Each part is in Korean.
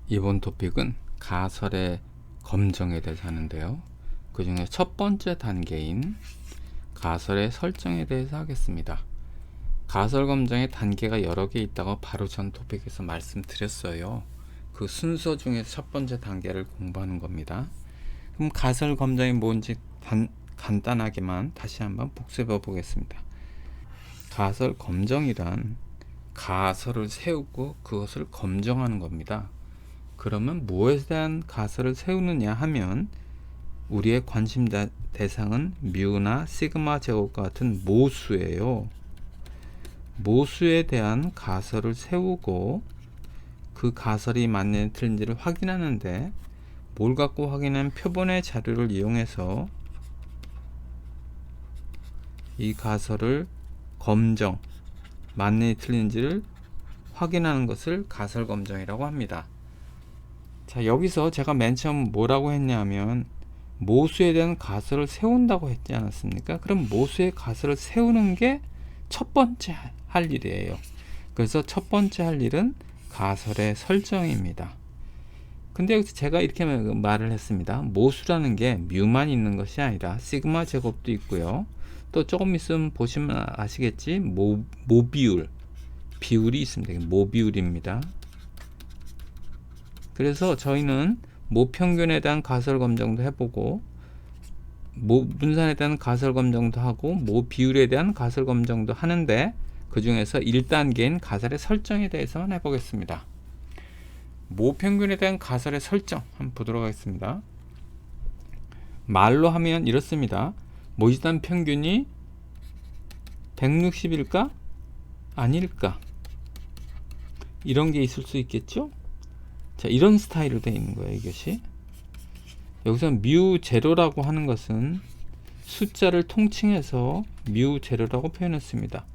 이번 토픽은 가설의 검정에 대해서 하는데요. 그 중에 첫 번째 단계인 가설의 설정에 대해서 하겠습니다. 가설 검정의 단계가 여러 개 있다고 바로 전 토픽에서 말씀드렸어요. 그 순서 중에서 첫 번째 단계를 공부하는 겁니다. 그럼 가설 검정이 뭔지 간단하게만 다시 한번 복습해 보겠습니다. 가설 검정이란 가설을 세우고 그것을 검정하는 겁니다. 그러면 무엇에 대한 가설을 세우느냐 하면 우리의 관심 대상은 뮤나 시그마 제곱과 같은 모수예요. 모수에 대한 가설을 세우고 그 가설이 맞는지 틀린지를 확인하는데 뭘 갖고 확인하면 표본의 자료를 이용해서 이 가설을 검정, 맞는지 틀린지를 확인하는 것을 가설 검정이라고 합니다. 자, 여기서 제가 맨 처음 뭐라고 했냐면 모수에 대한 가설을 세운다고 했지 않았습니까? 그럼 모수의 가설을 세우는 게 첫 번째 할 일이에요. 그래서 첫 번째 할 일은 가설의 설정입니다. 근데 여기서 제가 이렇게 말을 했습니다. 모수라는 게 뮤만 있는 것이 아니라 시그마 제곱도 있고요. 또 조금 있으면 보시면 아시겠지? 모비율, 비율이 있습니다. 모비율입니다. 그래서 저희는 모평균에 대한 가설 검정도 해보고 모분산에 대한 가설 검정도 하고 모비율에 대한 가설 검정도 하는데 그 중에서 1단계인 가설의 설정에 대해서만 해보겠습니다. 모평균에 대한 가설의 설정 한번 보도록 하겠습니다. 말로 하면 이렇습니다. 모집단 평균이 160일까? 아닐까? 이런 게 있을 수 있겠죠? 자, 이런 스타일로 되어 있는 거예요. 이것이 여기서 뮤 제로라고 하는 것은 숫자를 통칭해서 뮤 제로라고 표현했습니다.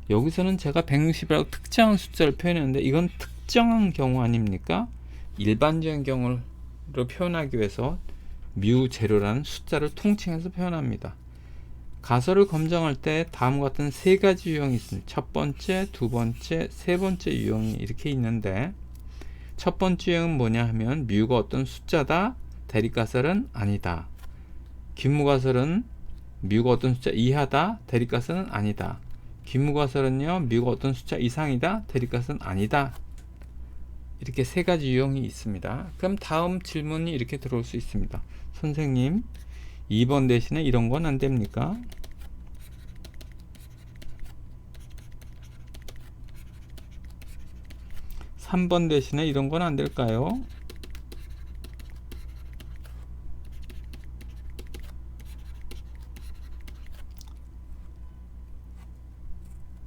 여기서는 제가 160이라고 특정한 숫자를 표현했는데 이건 특정한 경우 아닙니까? 일반적인 경우로 표현하기 위해서 뮤 제로라는 숫자를 통칭해서 표현합니다. 가설을 검정할 때 다음과 같은 세 가지 유형이 있습니다. 첫 번째, 두 번째, 세 번째 유형이 이렇게 있는데 첫 번째 유형은 뭐냐 하면 뮤가 어떤 숫자다, 대립가설은 아니다. 귀무가설은 뮤가 어떤 숫자 이하다, 대립가설은 아니다. 귀무가설은요, 뮤가 어떤 숫자 이상이다, 대립가설은 아니다. 이렇게 세 가지 유형이 있습니다. 그럼 다음 질문이 이렇게 들어올 수 있습니다. 선생님, 2번 대신에 이런 건 안 됩니까? (3번) 대신에 이런 건 안 될까요?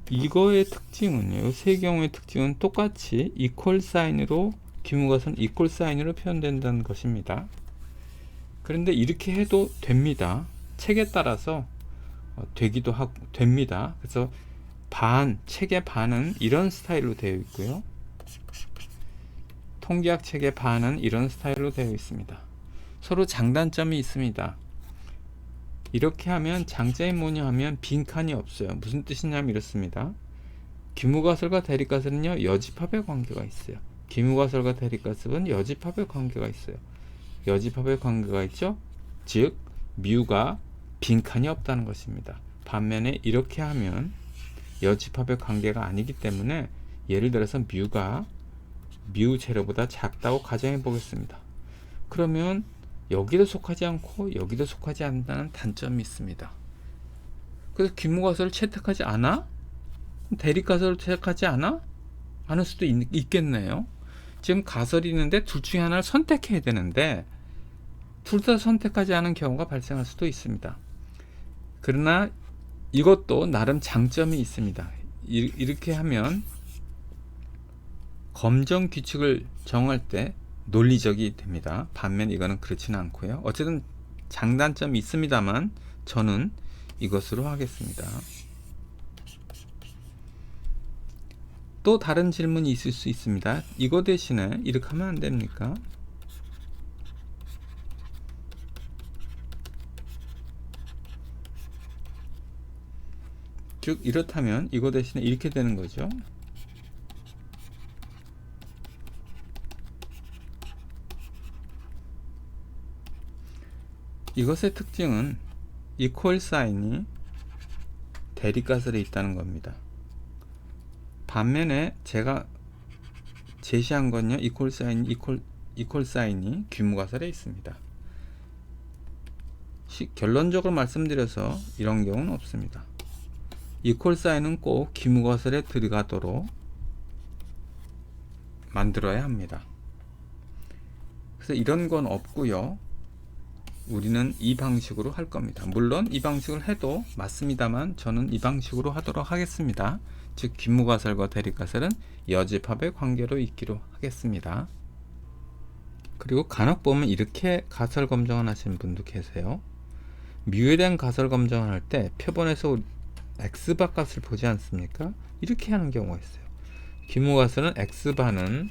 이거의 특징은요, 세 경우의 특징은 똑같이 이퀄 사인으로 귀무가선 이퀄 사인으로 표현된다는 것입니다. 그런데 이렇게 해도 됩니다. 책에 따라서 되기도 하고 됩니다. 그래서 책의 반은 이런 스타일로 되어 있고요. 통계학 책의 반은 이런 스타일로 되어 있습니다. 서로 장단점이 있습니다. 이렇게 하면 장점이 뭐냐 하면 빈칸이 없어요. 무슨 뜻이냐면 이렇습니다. 귀무가설과 대립가설은요, 여집합의 관계가 있어요. 귀무가설과 대립가설은 여집합의 관계가 있어요. 여집합의 관계가 있죠. 즉 뮤가 빈칸이 없다는 것입니다. 반면에 이렇게 하면 여집합의 관계가 아니기 때문에 예를 들어서 뮤가 뮤 제로보다 작다고 가정해 보겠습니다. 그러면 여기도 속하지 않고 여기도 속하지 않는다는 단점이 있습니다. 그래서 귀무가설을 채택하지 않아? 대립가설을 채택하지 않아? 않을 수도 있겠네요. 지금 가설이 있는데 둘 중에 하나를 선택해야 되는데 둘 다 선택하지 않은 경우가 발생할 수도 있습니다. 그러나 이것도 나름 장점이 있습니다. 이렇게 하면 검정 규칙을 정할 때 논리적이 됩니다. 반면 이거는 그렇지는 않고요. 어쨌든 장단점이 있습니다만 저는 이것으로 하겠습니다. 또 다른 질문이 있을 수 있습니다. 이거 대신에 이렇게 하면 안 됩니까? 즉 이렇다면 이거 대신에 이렇게 되는 거죠. 이것의 특징은 이퀄 사인이 대립가설에 있다는 겁니다. 반면에 제가 제시한 건요, 이퀄 사인이 귀무가설에 있습니다. 결론적으로 말씀드려서 이런 경우는 없습니다. 이퀄 사인은 꼭 귀무가설에 들어가도록 만들어야 합니다. 그래서 이런 건 없고요. 우리는 이 방식으로 할 겁니다. 물론 이 방식을 해도 맞습니다만 저는 이 방식으로 하도록 하겠습니다. 즉 귀무가설과 대립가설은 여집합의 관계로 있기로 하겠습니다. 그리고 간혹 보면 이렇게 가설 검정을 하시는 분도 계세요. 뮤에 대한 가설 검정을 할 때 표본에서 x바 값을 보지 않습니까? 이렇게 하는 경우가 있어요. 귀무가설은 x바는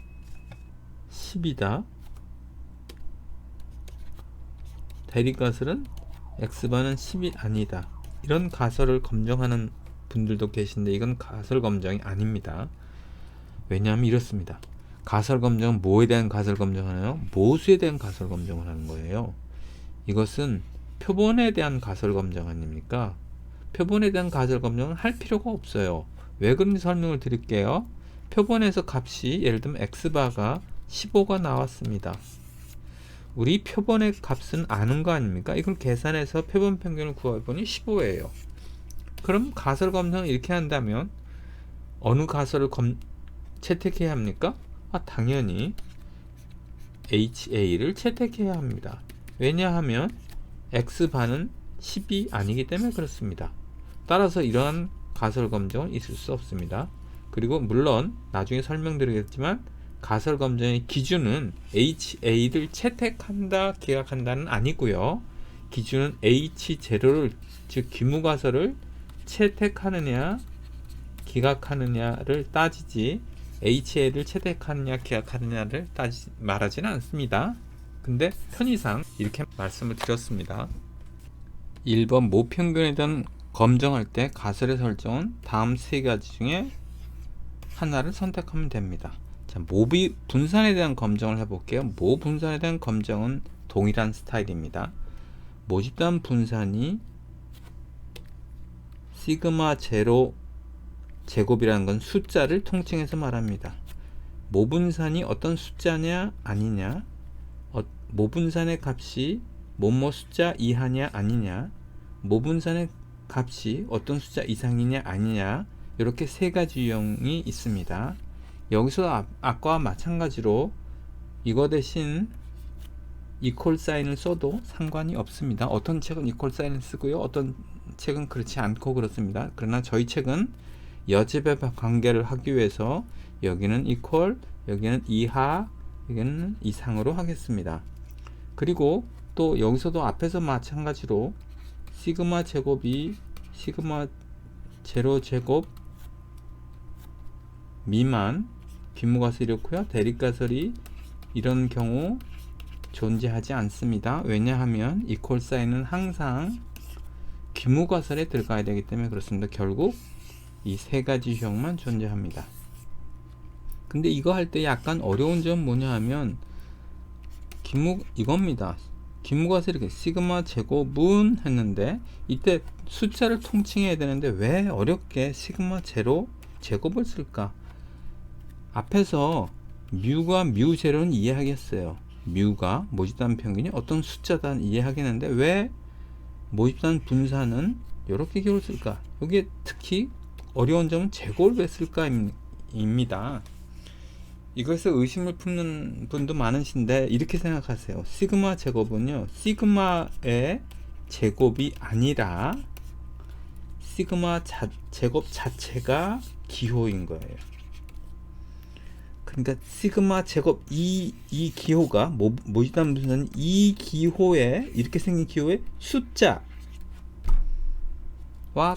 10이다. 대립가설은 x바는 10이 아니다. 이런 가설을 검정하는 분들도 계신데 이건 가설 검정이 아닙니다. 왜냐하면 이렇습니다. 가설 검정은 뭐에 대한 가설 검정하나요? 모수에 대한 가설 검정을 하는 거예요. 이것은 표본에 대한 가설 검정 아닙니까? 표본에 대한 가설 검정은 할 필요가 없어요. 왜 그런지 설명을 드릴게요. 표본에서 값이 예를 들면 x바가 15가 나왔습니다. 우리 표본의 값은 아는 거 아닙니까? 이걸 계산해서 표본 평균을 구해보니 15예요. 그럼 가설 검정을 이렇게 한다면 어느 가설을 채택해야 합니까? 당연히 HA를 채택해야 합니다. 왜냐하면 X바는 10이 아니기 때문에 그렇습니다. 따라서 이러한 가설 검정은 있을 수 없습니다. 그리고 물론 나중에 설명드리겠지만 가설 검정의 기준은 HA를 채택한다, 기각한다는 아니고요. 기준은 H0를, 즉 귀무가설을 채택하느냐, 기각하느냐를 따지지 HA를 채택하느냐, 기각하느냐를 말하지는 않습니다. 근데 편의상 이렇게 말씀을 드렸습니다. 1번 모평균에 대한 검정할 때 가설의 설정은 다음 세 가지 중에 하나를 선택하면 됩니다. 자, 모비 분산에 대한 검정을 해볼게요. 모 분산에 대한 검정은 동일한 스타일입니다. 모집단 분산이 시그마 제로 제곱이라는 건 숫자를 통칭해서 말합니다. 모분산이 어떤 숫자냐 아니냐, 모분산의 값이 뭐뭐 숫자 이하냐 아니냐, 모분산의 값이 어떤 숫자 이상이냐 아니냐, 이렇게 세 가지 유형이 있습니다. 여기서 아까와 마찬가지로 이거 대신 이퀄 사인을 써도 상관이 없습니다. 어떤 책은 이퀄 사인을 쓰고요, 어떤 책은 그렇지 않고 그렇습니다. 그러나 저희 책은 여집합 관계를 하기 위해서 여기는 이퀄, 여기는 이하, 여기는 이상으로 하겠습니다. 그리고 또 여기서도 앞에서 마찬가지로 시그마 제곱이 시그마 제로 제곱 미만 귀무가설이 이렇고요. 대립가설이 이런 경우 존재하지 않습니다. 왜냐하면 이퀄 사인은 항상 귀무가설에 들어가야 되기 때문에 그렇습니다. 결국 이 세 가지 유형만 존재합니다. 근데 이거 할 때 약간 어려운 점 뭐냐 하면 이겁니다. 귀무가설 이렇게 시그마 제곱은 했는데 이때 숫자를 통칭해야 되는데 왜 어렵게 시그마 제로 제곱을 쓸까? 앞에서 뮤가 뮤 제로는 이해하겠어요. 뮤가 모집단 평균이 어떤 숫자단 이해하겠는데 왜 모집단 분산은 이렇게 기호를 쓸까? 여기에 특히 어려운 점은 제곱을 왜 쓸까입니다. 이것에 의심을 품는 분도 많으신데 이렇게 생각하세요. 시그마 제곱은요, 시그마의 제곱이 아니라 시그마 제곱 자체가 기호인 거예요. 그러니까 시그마 제곱 이 기호가 모집단 분산은 이 기호에 이렇게 생긴 기호의 숫자와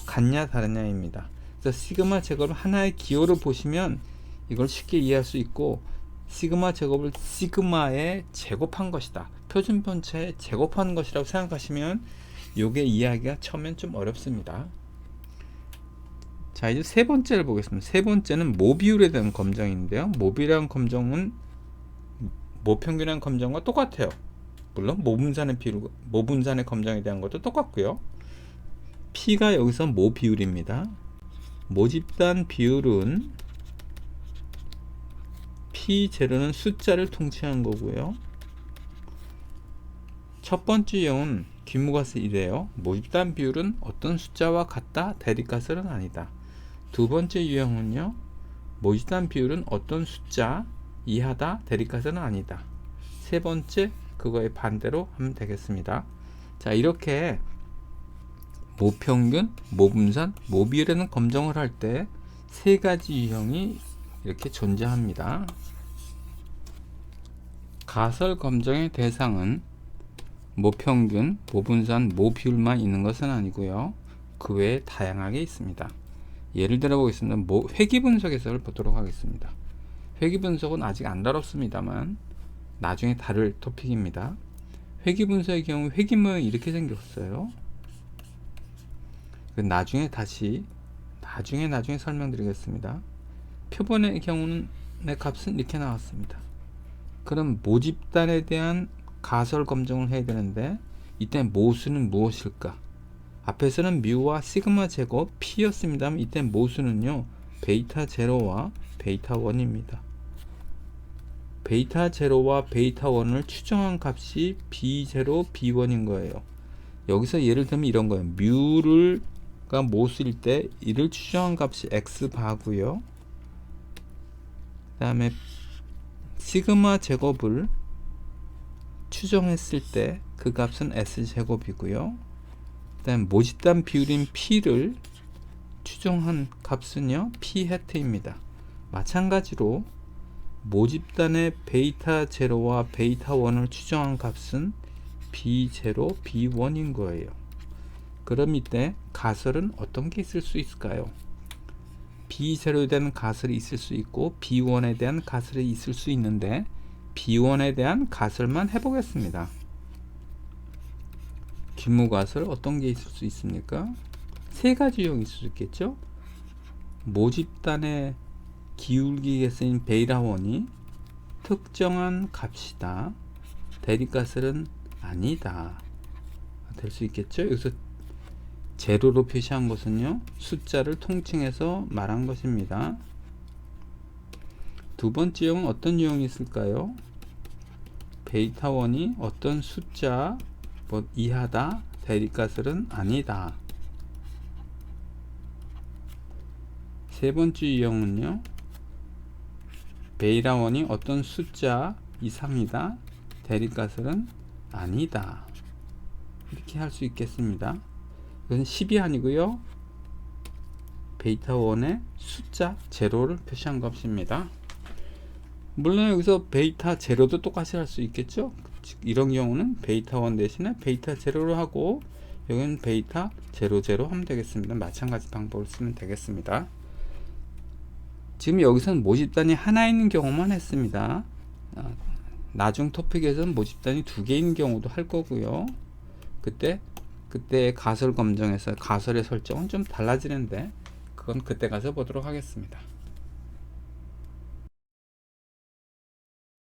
같냐 다르냐입니다. 그래서 시그마 제곱을 하나의 기호로 보시면 이걸 쉽게 이해할 수 있고, 시그마 제곱을 시그마에 제곱한 것이다, 표준 편차에 제곱한 것이라고 생각하시면 요게 이해하기가 처음엔 좀 어렵습니다. 자, 이제 세 번째를 보겠습니다. 세 번째는 모비율에 대한 검정인데요. 모비율이라는 검정은 모평균이라는 검정과 똑같아요. 물론 모분산의 검정에 대한 것도 똑같고요. P가 여기서 모 비율입니다. 모집단 비율은 P0는 숫자를 통칭한 거고요. 첫 번째 유형은 귀무가스 이래요. 모집단 비율은 어떤 숫자와 같다, 대립가설은 아니다. 두 번째 유형은요, 모집단 비율은 어떤 숫자 이하다, 대립가설은 아니다. 세 번째, 그거의 반대로 하면 되겠습니다. 자, 이렇게 모평균, 모분산, 모비율에는 검정을 할 때 세 가지 유형이 이렇게 존재합니다. 가설 검정의 대상은 모평균, 모분산, 모비율만 있는 것은 아니고요. 그 외에 다양하게 있습니다. 예를 들어 보겠습니다. 회귀분석 해석을 보도록 하겠습니다. 회귀분석은 아직 안 다뤘습니다만 나중에 다룰 토픽입니다. 회귀분석의 경우 회귀 모양이 이렇게 생겼어요. 나중에 설명드리겠습니다. 표본의 경우는 내 값은 이렇게 나왔습니다. 그럼 모집단에 대한 가설 검증을 해야 되는데 이때 모수는 무엇일까? 앞에서는 뮤와 시그마 제곱 P였습니다만 이때 모수는요, 베이타 제로와 베이타 1입니다. 베이타 제로와 베이타 1을 추정한 값이 B0, B1인 거예요. 여기서 예를 들면 이런 거예요. 뮤가 모수일 때 이를 추정한 값이 X바고요. 그 다음에 시그마 제곱을 추정했을 때 그 값은 S제곱이고요. 그 다음 모집단 비율인 P를 추정한 값은요, P 해트입니다. 마찬가지로 모집단의 베이타 제로와 베이타 1을 추정한 값은 B0, B1인 거예요. 그럼 이때 가설은 어떤 게 있을 수 있을까요? B0에 대한 가설이 있을 수 있고 B1에 대한 가설이 있을 수 있는데 B1에 대한 가설만 해보겠습니다. 귀무가설 어떤 게 있을 수 있습니까? 세 가지 유형이 있을 수 있겠죠. 모집단의 기울기에 쓰인 베이타 1이 특정한 값이다, 대립가설은 아니다 될 수 있겠죠. 여기서 제로로 표시한 것은요, 숫자를 통칭해서 말한 것입니다. 두 번째 유형은 어떤 유형이 있을까요? 베이타 1이 어떤 숫자 이하다, 대립가설은 아니다. 세 번째 유형은요, 베이타 1이 어떤 숫자 이상이다, 대립가설은 아니다. 이렇게 할 수 있겠습니다. 이건 10이 아니고요, 베이타 1의 숫자 제로를 표시한 값입니다. 물론 여기서 베이타 제로도 똑같이 할 수 있겠죠. 이런 경우는 베이타 1 대신에 베이타 제로로 하고 여기는 베이타 제로 하면 되겠습니다. 마찬가지 방법을 쓰면 되겠습니다. 지금 여기서는 모집단이 하나 있는 경우만 했습니다. 나중 토픽에서는 모집단이 두 개 있는 경우도 할 거고요. 그때 가설 검정에서 가설의 설정은 좀 달라지는데 그건 그때 가서 보도록 하겠습니다.